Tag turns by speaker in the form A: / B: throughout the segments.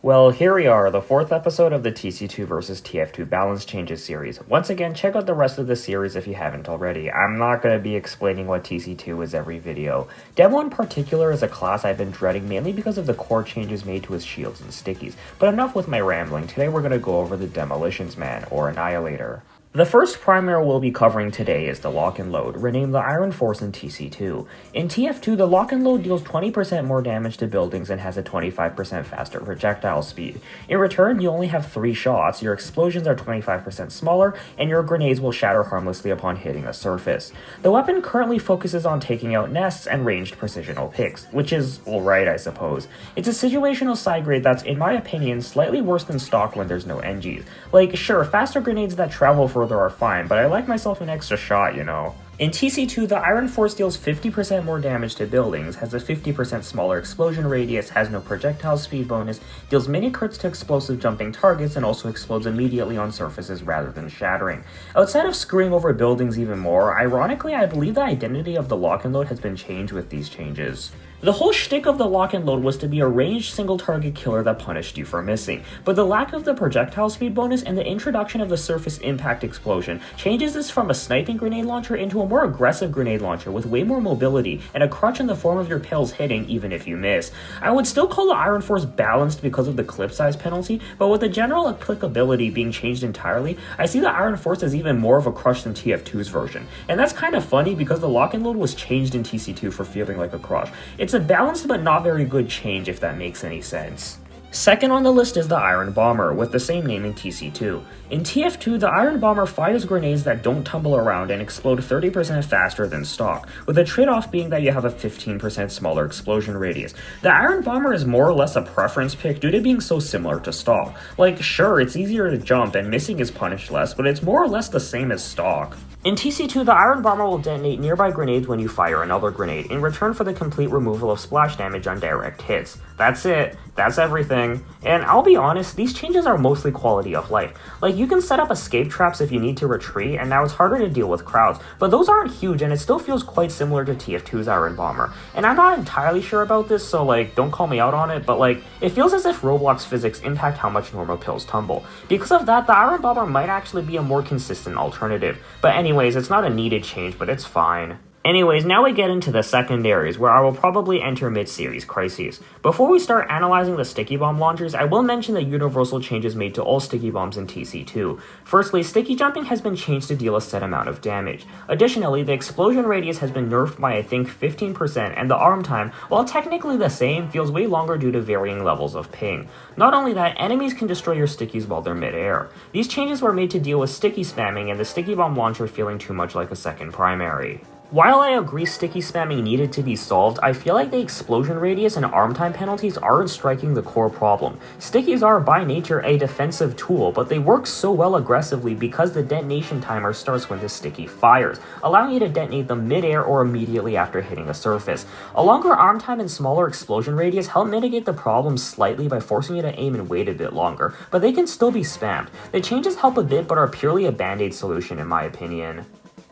A: Well, here we are, the fourth episode of the TC2 vs TF2 balance changes series. Once again, check out the rest of the series if you haven't already. I'm not going to be explaining what TC2 is every video. Demo in particular is a class I've been dreading mainly because of the core changes made to his shields and stickies. But enough with my rambling, today we're going to go over the Demolitions Man, or Annihilator. The first primary we'll be covering today is the Lock and Load, renamed the Iron Force in TC2. In TF2, the Lock and Load deals 20% more damage to buildings and has a 25% faster projectile speed. In return, you only have 3 shots, your explosions are 25% smaller, and your grenades will shatter harmlessly upon hitting a surface. The weapon currently focuses on taking out nests and ranged precisional picks, which is alright I suppose. It's a situational side grade that's, in my opinion, slightly worse than stock when there's no NGs. Like, sure, faster grenades that travel further are fine, but I like myself an extra shot, you know. In TC2, the Iron Force deals 50% more damage to buildings, has a 50% smaller explosion radius, has no projectile speed bonus, deals mini crits to explosive jumping targets, and also explodes immediately on surfaces rather than shattering. Outside of screwing over buildings even more, ironically, I believe the identity of the Lock and Load has been changed with these changes. The whole shtick of the Lock and Load was to be a ranged single target killer that punished you for missing, but the lack of the projectile speed bonus and the introduction of the surface impact explosion changes this from a sniping grenade launcher into a more aggressive grenade launcher with way more mobility and a crutch in the form of your pills hitting even if you miss. I would still call the Iron Force balanced because of the clip size penalty, but with the general applicability being changed entirely, I see the Iron Force as even more of a crush than TF2's version. And that's kind of funny because the Lock and Load was changed in TC2 for feeling like a crush. It's a balanced but not very good change if that makes any sense. Second on the list is the Iron Bomber, with the same name in TC2. In TF2, the Iron Bomber fires grenades that don't tumble around and explode 30% faster than stock, with the trade-off being that you have a 15% smaller explosion radius. The Iron Bomber is more or less a preference pick due to being so similar to stock. Like, sure, it's easier to jump and missing is punished less, but it's more or less the same as stock. In TC2, the Iron Bomber will detonate nearby grenades when you fire another grenade, in return for the complete removal of splash damage on direct hits. That's it. That's everything. And I'll be honest, these changes are mostly quality of life. Like, you can set up escape traps if you need to retreat, and now it's harder to deal with crowds, but those aren't huge and it still feels quite similar to TF2's Iron Bomber. And I'm not entirely sure about this, so like, don't call me out on it, but like, it feels as if Roblox physics impact how much normal pills tumble. Because of that, the Iron Bomber might actually be a more consistent alternative. But anyways, it's not a needed change, but it's fine. Anyways, now we get into the secondaries, where I will probably enter mid-series crises. Before we start analyzing the sticky bomb launchers, I will mention the universal changes made to all sticky bombs in TC2. Firstly, sticky jumping has been changed to deal a set amount of damage. Additionally, the explosion radius has been nerfed by I think 15%, and the arm time, while technically the same, feels way longer due to varying levels of ping. Not only that, enemies can destroy your stickies while they're mid-air. These changes were made to deal with sticky spamming and the sticky bomb launcher feeling too much like a second primary. While I agree sticky spamming needed to be solved, I feel like the explosion radius and arm time penalties aren't striking the core problem. Stickies are by nature a defensive tool, but they work so well aggressively because the detonation timer starts when the sticky fires, allowing you to detonate them mid-air or immediately after hitting a surface. A longer arm time and smaller explosion radius help mitigate the problem slightly by forcing you to aim and wait a bit longer, but they can still be spammed. The changes help a bit but are purely a band-aid solution in my opinion.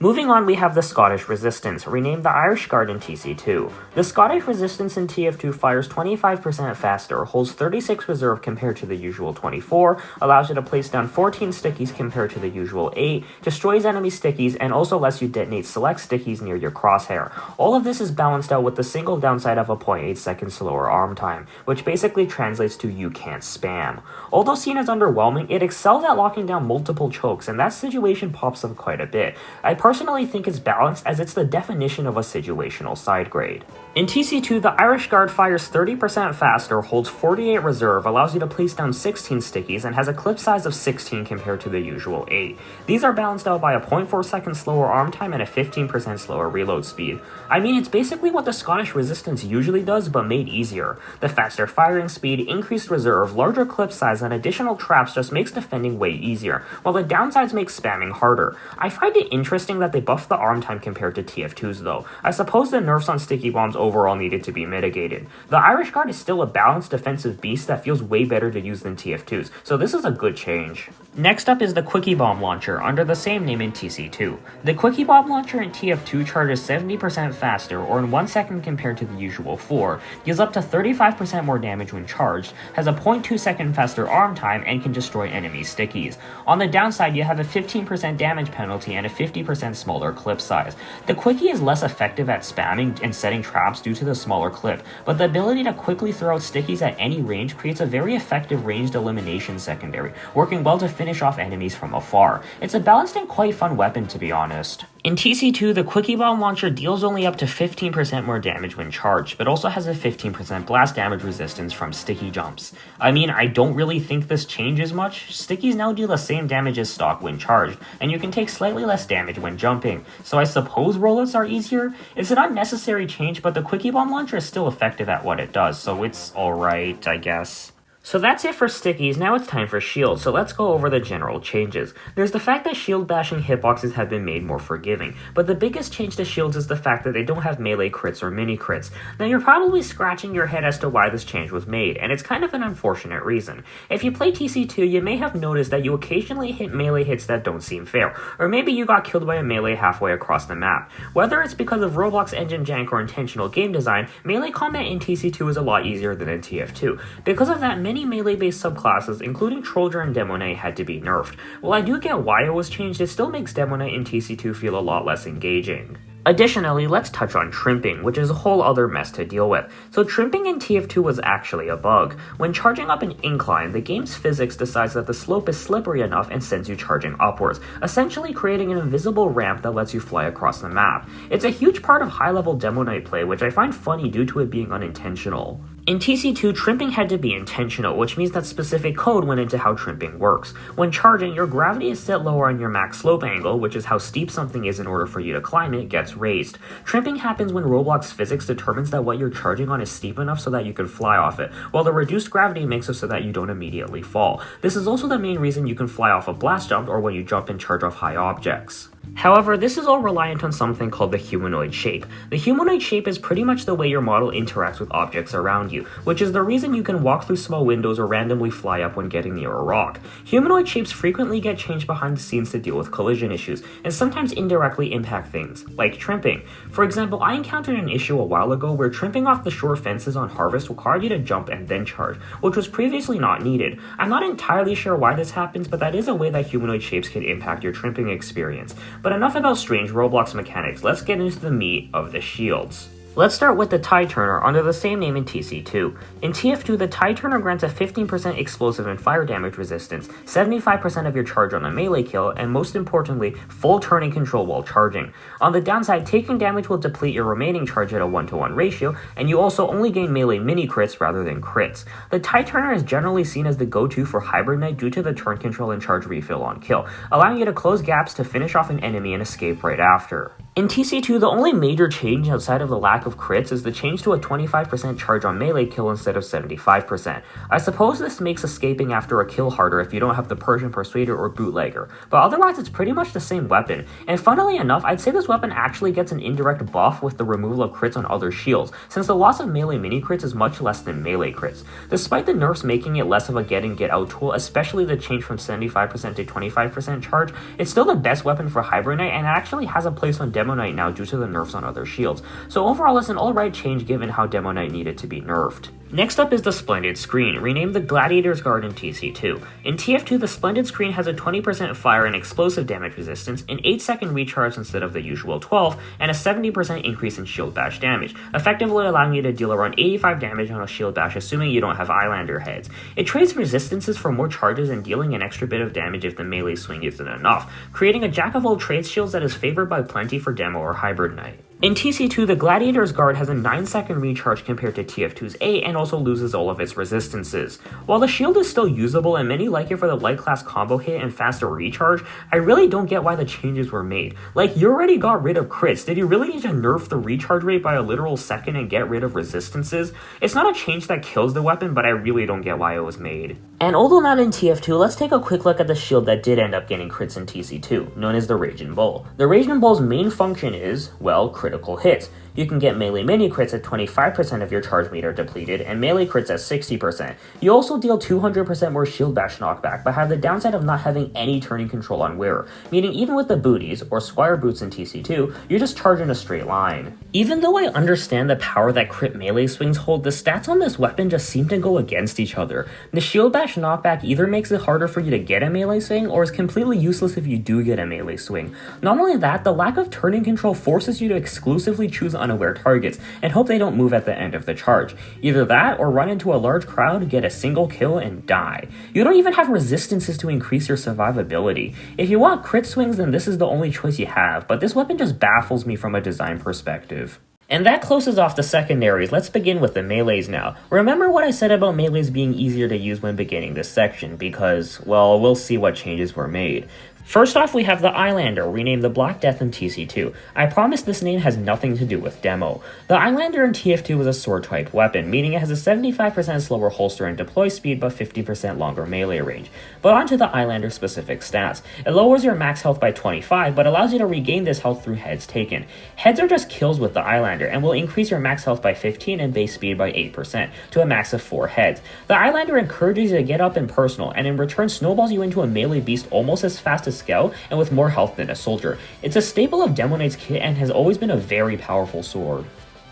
A: Moving on, we have the Scottish Resistance, renamed the Irish Guard in TC2. The Scottish Resistance in TF2 fires 25% faster, holds 36 reserve compared to the usual 24, allows you to place down 14 stickies compared to the usual 8, destroys enemy stickies, and also lets you detonate select stickies near your crosshair. All of this is balanced out with the single downside of a 0.8 second slower arm time, which basically translates to you can't spam. Although seen as underwhelming, it excels at locking down multiple chokes, and that situation pops up quite a bit. I personally think it's balanced as it's the definition of a situational side grade. In TC2, the Irish Guard fires 30% faster, holds 48 reserve, allows you to place down 16 stickies, and has a clip size of 16 compared to the usual 8. These are balanced out by a 0.4 second slower arm time and a 15% slower reload speed. I mean, it's basically what the Scottish Resistance usually does, but made easier. The faster firing speed, increased reserve, larger clip size, and additional traps just makes defending way easier, while the downsides make spamming harder. I find it interesting saying that they buffed the arm time compared to TF2's though. I suppose the nerfs on sticky bombs overall needed to be mitigated. The Irish Guard is still a balanced defensive beast that feels way better to use than TF2's, so this is a good change. Next up is the Quickie Bomb Launcher, under the same name in TC2. The Quickie Bomb Launcher in TF2 charges 70% faster, or in 1 second compared to the usual 4, deals up to 35% more damage when charged, has a 0.2 second faster arm time, and can destroy enemy stickies. On the downside, you have a 15% damage penalty and a 50% smaller clip size. The Quickie is less effective at spamming and setting traps due to the smaller clip, but the ability to quickly throw out stickies at any range creates a very effective ranged elimination secondary, working well to finish off enemies from afar. It's a balanced and quite fun weapon, to be honest. In TC2, the Quickie Bomb Launcher deals only up to 15% more damage when charged, but also has a 15% blast damage resistance from sticky jumps. I mean, I don't really think this changes much. Stickies now do the same damage as stock when charged, and you can take slightly less damage when jumping, so I suppose rollouts are easier? It's an unnecessary change, but the Quickie Bomb Launcher is still effective at what it does, so it's alright, I guess. So that's it for stickies, now it's time for shields, so let's go over the general changes. There's the fact that shield bashing hitboxes have been made more forgiving, but the biggest change to shields is the fact that they don't have melee crits or mini crits. Now you're probably scratching your head as to why this change was made, and it's kind of an unfortunate reason. If you play TC2, you may have noticed that you occasionally hit melee hits that don't seem fair, or maybe you got killed by a melee halfway across the map. Whether it's because of Roblox engine jank or intentional game design, melee combat in TC2 is a lot easier than in TF2. Because of that, many melee-based subclasses, including Trollger and Demoman, had to be nerfed. While I do get why it was changed, it still makes Demoman in TC2 feel a lot less engaging. Additionally, let's touch on trimping, which is a whole other mess to deal with. So trimping in TF2 was actually a bug. When charging up an incline, the game's physics decides that the slope is slippery enough and sends you charging upwards, essentially creating an invisible ramp that lets you fly across the map. It's a huge part of high-level Demo Knight play, which I find funny due to it being unintentional. In TC2, trimping had to be intentional, which means that specific code went into how trimping works. When charging, your gravity is set lower on your max slope angle, which is how steep something is in order for you to climb it, gets raised. Trimping happens when Roblox physics determines that what you're charging on is steep enough so that you can fly off it, while the reduced gravity makes it so that you don't immediately fall. This is also the main reason you can fly off a blast jump or when you jump and charge off high objects. However, this is all reliant on something called the humanoid shape. The humanoid shape is pretty much the way your model interacts with objects around you, which is the reason you can walk through small windows or randomly fly up when getting near a rock. Humanoid shapes frequently get changed behind the scenes to deal with collision issues, and sometimes indirectly impact things, like trimping. For example, I encountered an issue a while ago where trimping off the shore fences on Harvest required you to jump and then charge, which was previously not needed. I'm not entirely sure why this happens, but that is a way that humanoid shapes can impact your trimping experience. But enough about strange Roblox mechanics, let's get into the meat of the shields. Let's start with the Tide Turner under the same name in TC2. In TF2, the Tide Turner grants a 15% explosive and fire damage resistance, 75% of your charge on a melee kill, and most importantly, full turning control while charging. On the downside, taking damage will deplete your remaining charge at a 1-to-1 ratio, and you also only gain melee mini crits rather than crits. The Tide Turner is generally seen as the go-to for Hybrid Knight due to the turn control and charge refill on kill, allowing you to close gaps to finish off an enemy and escape right after. In TC2, the only major change outside of the lack of crits is the change to a 25% charge on melee kill instead of 75%. I suppose this makes escaping after a kill harder if you don't have the Persian Persuader or Bootlegger, but otherwise it's pretty much the same weapon, and funnily enough, I'd say this weapon actually gets an indirect buff with the removal of crits on other shields, since the loss of melee mini crits is much less than melee crits. Despite the nerfs making it less of a get in get out tool, especially the change from 75% to 25% charge, it's still the best weapon for Hybrid Knight and it actually has a place on Demo Knight now due to the nerfs on other shields, so overall it's an alright change given how Demo Knight needed to be nerfed. Next up is the Splendid Screen, renamed the Gladiator's Guard in TC2. In TF2, the Splendid Screen has a 20% fire and explosive damage resistance, an 8-second recharge instead of the usual 12, and a 70% increase in shield bash damage, effectively allowing you to deal around 85 damage on a shield bash assuming you don't have Islander heads. It trades resistances for more charges and dealing an extra bit of damage if the melee swing isn't enough, creating a jack-of-all-trades shield that is favored by plenty for Demo or Hybrid Knight. In TC2, the Gladiator's Guard has a 9-second recharge compared to TF2's 8 and also loses all of its resistances. While the shield is still usable and many like it for the light class combo hit and faster recharge, I really don't get why the changes were made. Like, you already got rid of crits, did you really need to nerf the recharge rate by a literal second and get rid of resistances? It's not a change that kills the weapon, but I really don't get why it was made. And although not in TF2, let's take a quick look at the shield that did end up getting crits in TC2, known as the Raging Bull. The Raging Bull's main function is, well, critical hits. You can get melee mini crits at 25% of your charge meter depleted, and melee crits at 60%. You also deal 200% more shield bash knockback, but have the downside of not having any turning control on wearer, meaning even with the booties, or squire boots in TC2, you're just charging a straight line. Even though I understand the power that crit melee swings hold, the stats on this weapon just seem to go against each other. The shield bash knockback either makes it harder for you to get a melee swing, or is completely useless if you do get a melee swing. Not only that, the lack of turning control forces you to exclusively choose unaware targets and hope they don't move at the end of the charge. Either that or run into a large crowd, get a single kill, and die. You don't even have resistances to increase your survivability. If you want crit swings, then this is the only choice you have, but this weapon just baffles me from a design perspective. And that closes off the secondaries. Let's begin with the melees now. Remember what I said about melees being easier to use when beginning this section, because, well, we'll see what changes were made. First off, we have the Eyelander, renamed the Black Death in TC2. I promise this name has nothing to do with demo. The Eyelander in TF2 was a sword-type weapon, meaning it has a 75% slower holster and deploy speed, but 50% longer melee range. But onto the Eyelander specific stats. It lowers your max health by 25, but allows you to regain this health through heads taken. Heads are just kills with the Eyelander, and will increase your max health by 15 and base speed by 8%, to a max of 4 heads. The Eyelander encourages you to get up in personal, and in return snowballs you into a melee beast almost as fast as Scout and with more health than a soldier. It's a staple of Demo Knight's kit and has always been a very powerful sword.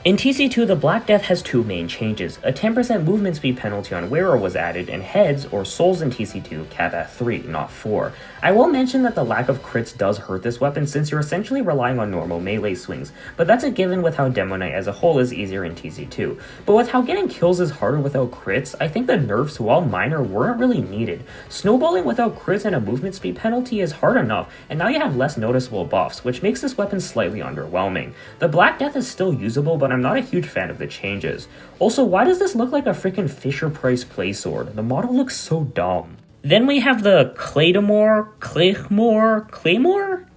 A: In TC2, the Black Death has two main changes. A 10% movement speed penalty on wearer was added, and heads, or souls in TC2, cap at 3, not 4. I will mention that the lack of crits does hurt this weapon since you're essentially relying on normal melee swings, but that's a given with how Demo Knight as a whole is easier in TC2. But with how getting kills is harder without crits, I think the nerfs, while minor, weren't really needed. Snowballing without crits and a movement speed penalty is hard enough, and now you have less noticeable buffs, which makes this weapon slightly underwhelming. The Black Death is still usable, but I'm not a huge fan of the changes. Also, why does this look like a freaking Fisher-Price play sword? The model looks so dumb. Then we have the Claymore?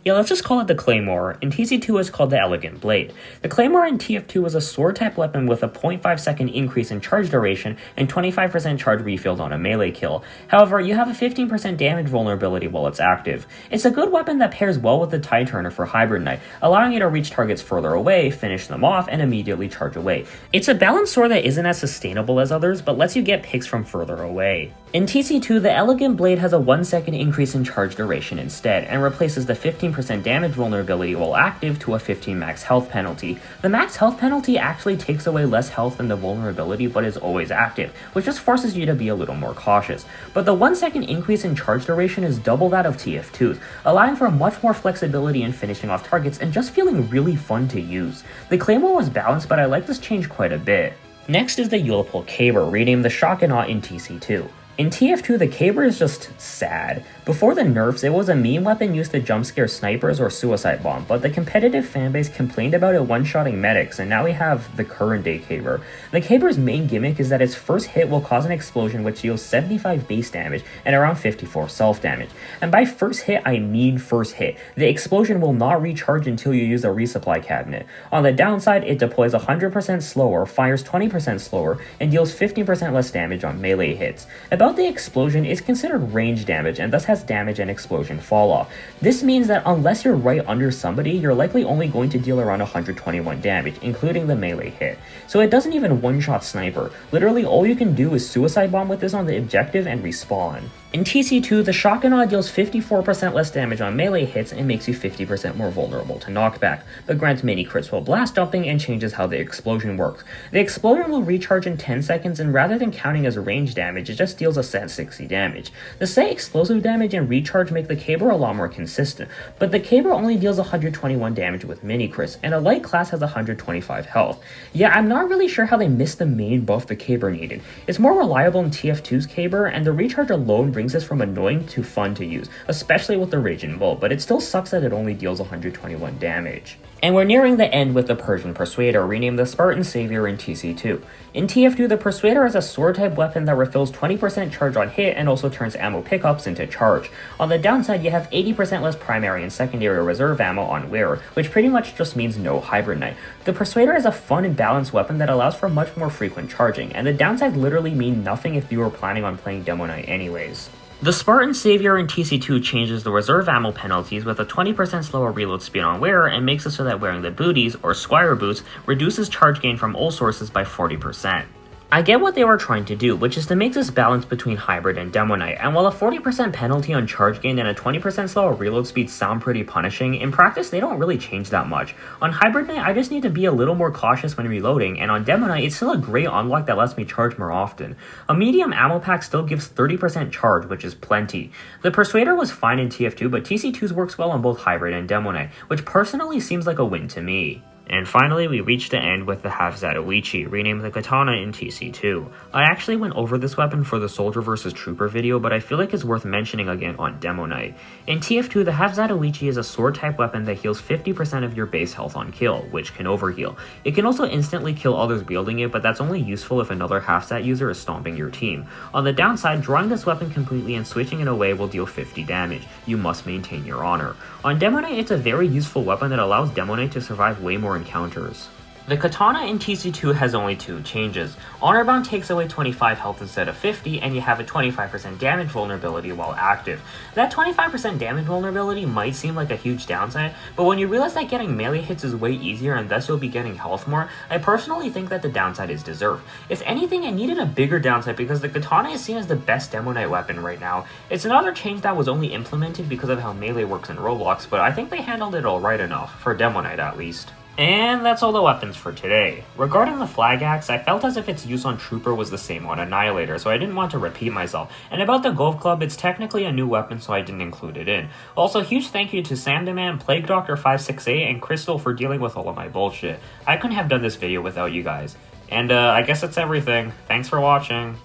A: Yeah, let's just call it the Claymore. In TC2 it's called the Elegant Blade. The Claymore in TF2 was a sword-type weapon with a 0.5 second increase in charge duration and 25% charge refilled on a melee kill. However, you have a 15% damage vulnerability while it's active. It's a good weapon that pairs well with the Tide Turner for Hybrid Knight, allowing you to reach targets further away, finish them off, and immediately charge away. It's a balanced sword that isn't as sustainable as others, but lets you get picks from further away. In TC2, the Elegant Blade has a 1 second increase in charge duration instead, and replaces the 15% damage vulnerability while active to a 15 max health penalty. The max health penalty actually takes away less health than the vulnerability but is always active, which just forces you to be a little more cautious. But the 1 second increase in charge duration is double that of TF2's, allowing for much more flexibility in finishing off targets and just feeling really fun to use. The Claymore was balanced, but I like this change quite a bit. Next is the Yolapo Caver, renamed the Shockonaut in TC2. In TF2, the Caver is just sad. Before the nerfs, it was a meme weapon used to jump scare snipers or suicide bomb, but the competitive fanbase complained about it one-shotting medics, and now we have the current day Caver. The Caver's main gimmick is that its first hit will cause an explosion which deals 75 base damage and around 54 self damage. And by first hit, I mean first hit. The explosion will not recharge until you use a resupply cabinet. On the downside, it deploys 100% slower, fires 20% slower, and deals 15% less damage on melee hits. About the explosion, it's considered range damage and thus has damage and explosion fall off. This means that unless you're right under somebody, you're likely only going to deal around 121 damage, including the melee hit. So it doesn't even one-shot sniper. Literally all you can do is suicide bomb with this on the objective and respawn. In TC2, the Shockonaut deals 54% less damage on melee hits and makes you 50% more vulnerable to knockback, but grants mini crits while blast jumping and changes how the explosion works. The explosion will recharge in 10 seconds, and rather than counting as range damage, it just deals deals a set 60 damage. The set explosive damage and recharge make the Caver a lot more consistent, but the Caver only deals 121 damage with mini crits, and a light class has 125 health. Yeah, I'm not really sure how they missed the main buff the Caver needed. It's more reliable in TF2's Caver, and the recharge alone brings this from annoying to fun to use, especially with the Raging Bull, but it still sucks that it only deals 121 damage. And we're nearing the end with the Persian Persuader, renamed the Spartan Savior in TC2. In TF2, the Persuader is a sword-type weapon that refills 20% charge on hit and also turns ammo pickups into charge. On the downside, you have 80% less primary and secondary reserve ammo on wearer, which pretty much just means no Hybrid Knight. The Persuader is a fun and balanced weapon that allows for much more frequent charging, and the downsides literally mean nothing if you were planning on playing Demo Knight anyways. The Spartan Savior in TC2 changes the reserve ammo penalties with a 20% slower reload speed on wearer and makes it so that wearing the booties, or Squire boots, reduces charge gain from all sources by 40%. I get what they were trying to do, which is to make this balance between Hybrid and Demo Knight, and while a 40% penalty on charge gain and a 20% slower reload speed sound pretty punishing, in practice they don't really change that much. On Hybrid Knight, I just need to be a little more cautious when reloading, and on Demo Knight, it's still a great unlock that lets me charge more often. A medium ammo pack still gives 30% charge, which is plenty. The Persuader was fine in TF2, but TC2's works well on both Hybrid and Demo Knight, which personally seems like a win to me. And finally, we reached the end with the Half Zatoichi, renamed the Katana in TC2. I actually went over this weapon for the Soldier vs Trooper video, but I feel like it's worth mentioning again on Demo Knight. In TF2, the Half Zatoichi is a sword-type weapon that heals 50% of your base health on kill, which can overheal. It can also instantly kill others wielding it, but that's only useful if another Half Zat user is stomping your team. On the downside, drawing this weapon completely and switching it away will deal 50 damage. You must maintain your honor. On Demo Knight, it's a very useful weapon that allows Demo Knight to survive way more encounters. The Katana in TC2 has only 2 changes. Honor Bound takes away 25 health instead of 50, and you have a 25% damage vulnerability while active. That 25% damage vulnerability might seem like a huge downside, but when you realize that getting melee hits is way easier and thus you'll be getting health more, I personally think that the downside is deserved. If anything, I needed a bigger downside because the Katana is seen as the best Demo Knight weapon right now. It's another change that was only implemented because of how melee works in Roblox, but I think they handled it alright enough, for Demo Knight at least. And that's all the weapons for today. Regarding the Flag Axe, I felt as if its use on Trooper was the same on Annihilator, so I didn't want to repeat myself. And about the Golf Club, it's technically a new weapon, so I didn't include it in. Also, huge thank you to Samdeman, Plague Doctor 568, and Crystal for dealing with all of my bullshit. I couldn't have done this video without you guys. And I guess that's everything. Thanks for watching.